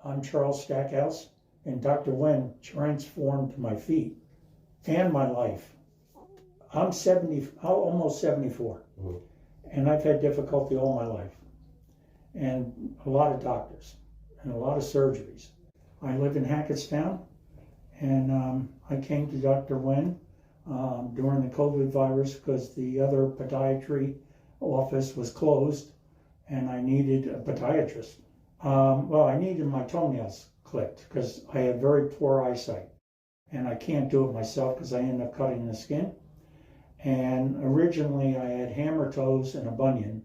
I'm Charles Stackhouse, and Dr. Nguyen transformed my feet and my life. I'm almost 74, and I've had difficulty all my life, and a lot of doctors, and a lot of surgeries. I live in Hackettstown, and I came to Dr. Nguyen during the COVID virus because the other podiatry office was closed, and I needed a podiatrist. Well, I needed my toenails clipped because I have very poor eyesight, and I can't do it myself because I end up cutting the skin. And originally I had hammer toes and a bunion,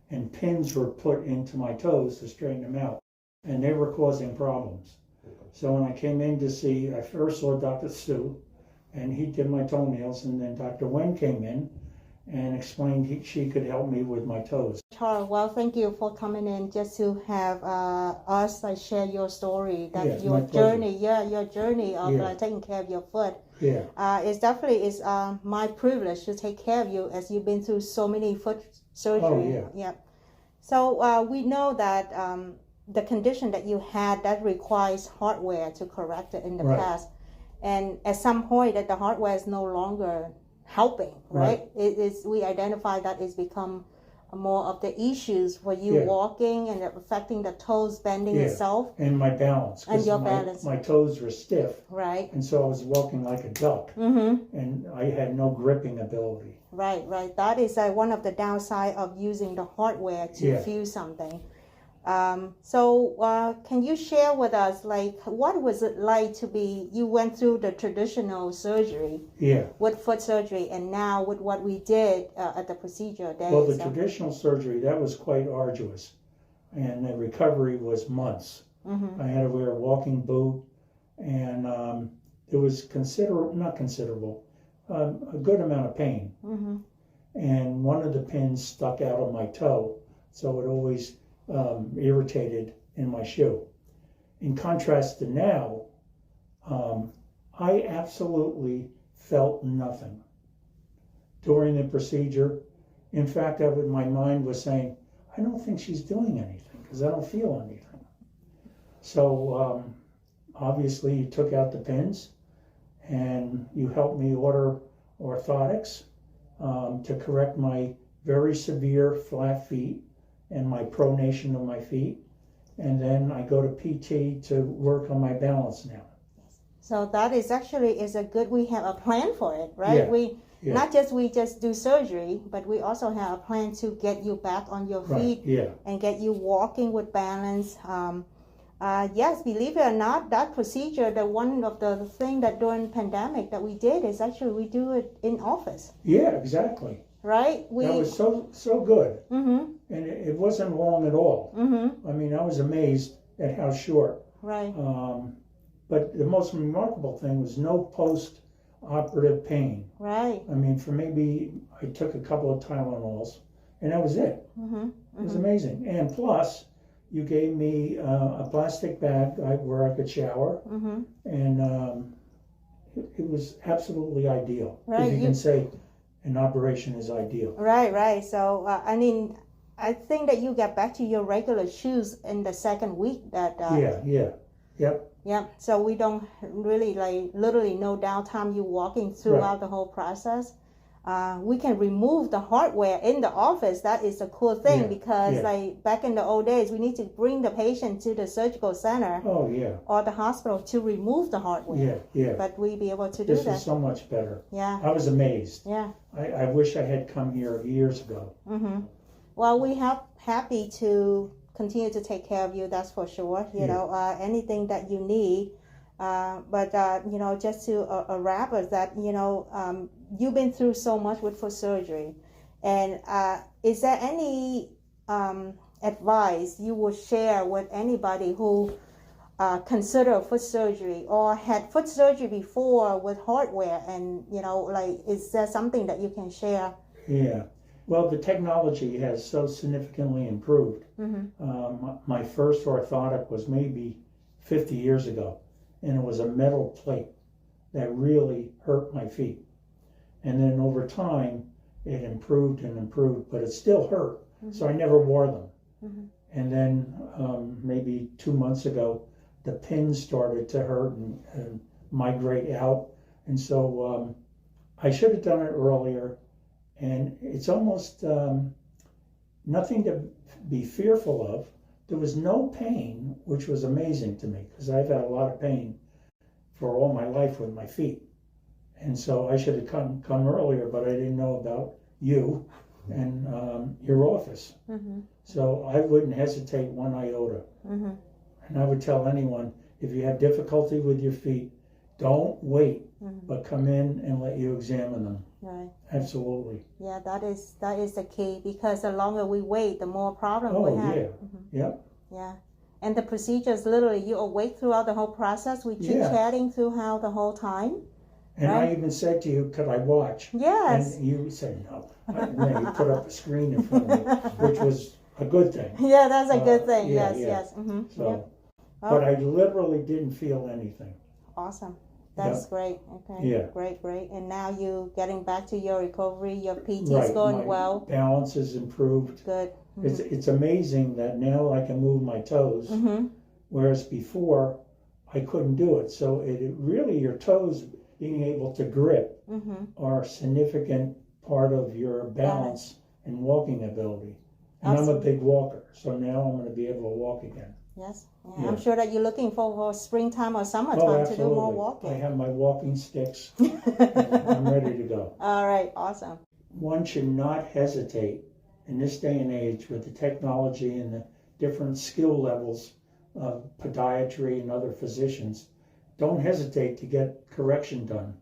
and pins were put into my toes to straighten them out, and they were causing problems. So when I came in to see, I first saw Dr. Stu, and he did my toenails, and then Dr. Nguyen came in and explained she could help me with my toes. Charles, well, thank you for coming in just to have us share your story, that Yes, your my journey, your journey of Yeah. taking care of your foot. Yeah, It's definitely my privilege to take care of you as you've been through so many foot surgery. Oh, yeah. So we know that the condition that you had that requires hardware to correct it in the Right. past, and at some point that the hardware is no longer helping, right? We identify that it's become more of the issues for you Yeah. walking and affecting the toes bending Yeah. itself, and my balance. 'Cause and your balance, My toes were stiff, right? and so I was walking like a duck, and I had no gripping ability. Right. That is one of the downside of using the hardware to Yeah. fuse something. So can you share with us, like, what was it like to be, you went through the traditional surgery Yeah. with foot surgery, and now with what we did at the procedure day? Well, the traditional surgery, that was quite arduous, and the recovery was months. I had to wear a walking boot, and it was a good amount of pain. And one of the pins stuck out of my toe, so it always irritated in my shoe. In contrast to now, I absolutely felt nothing during the procedure. In fact, my mind was saying, I don't think she's doing anything because I don't feel anything. So obviously you took out the pins and you helped me order orthotics to correct my very severe flat feet and my pronation of my feet, and then I go to PT to work on my balance now. So that is actually we have a plan for it, right? Yeah. Not just we just do surgery, but we also have a plan to get you back on your feet, and get you walking with balance. Yes, believe it or not, that procedure, one of the thing that during pandemic that we did is actually we do it in office. Yeah, exactly. Right? That was so good. And it wasn't long at all. I mean, I was amazed at how short. Right. But the most remarkable thing was no post-operative pain. Right. I mean, I took a couple of Tylenols, and that was it. It was amazing. And plus, you gave me a plastic bag where I could shower, and it was absolutely ideal. Right. If you can say an operation is ideal. Right. So, I think that you get back to your regular shoes in the second week. Yeah. So we don't really literally no downtime. You walking throughout the whole process. We can remove the hardware in the office. That is a cool thing because back in the old days, we need to bring the patient to the surgical center or the hospital to remove the hardware. But we be able to do that. This is so much better. Yeah. I was amazed. Yeah. I wish I had come here years ago. Well, we happy to continue to take care of you. That's for sure. You know, anything that you need. But just to wrap us that you've been through so much with foot surgery, and is there any advice you would share with anybody who consider foot surgery or had foot surgery before with hardware, and is there something that you can share? Yeah. Well, the technology has so significantly improved. My first orthotic was maybe 50 years ago, and it was a metal plate that really hurt my feet. And then over time, it improved and improved, but it still hurt, so I never wore them. And then maybe 2 months ago, the pins started to hurt and migrate out. And so I should have done it earlier. And it's almost nothing to be fearful of. There was no pain, which was amazing to me because I've had a lot of pain for all my life with my feet. And so I should have come earlier, but I didn't know about you and your office. Mm-hmm. So I wouldn't hesitate one iota. Mm-hmm. And I would tell anyone, if you have difficulty with your feet, don't wait, but come in and let you examine them. Right. Absolutely. Yeah, that is the key, because the longer we wait, the more problem we have. Yeah. Yep. Yeah. And the procedures, literally, you're awake throughout the whole process. We chit-chatting throughout the whole time. And right? I even said to you, could I watch? Yes. And you said no. And then you put up a screen in front of me, which was a good thing. Yeah, that's a good thing. Yeah, yes, yeah. yes. Mm-hmm. So, Yep. but I literally didn't feel anything. Awesome. That's great. Okay. Yeah. Great, great. And now you getting back to your recovery. Your PT is Right. going My well. balance is improved. Good. Mm-hmm. It's amazing that now I can move my toes, whereas before I couldn't do it. So it really, your toes being able to grip are a significant part of your balance and walking ability. And I'm a big walker, so now I'm going to be able to walk again. Yes. Yeah. Yeah. I'm sure that you're looking for springtime or summertime to do more walking. I have my walking sticks. And I'm ready to go. All right. Awesome. One should not hesitate in this day and age with the technology and the different skill levels of podiatry and other physicians. Don't hesitate to get correction done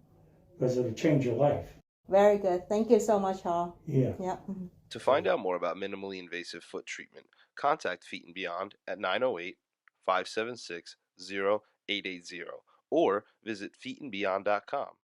because it'll change your life. Very good. Thank you so much, Hall. Yeah. Yep. To find out more about minimally invasive foot treatment, contact Feet and Beyond at 908-576-0880 or visit feetandbeyond.com.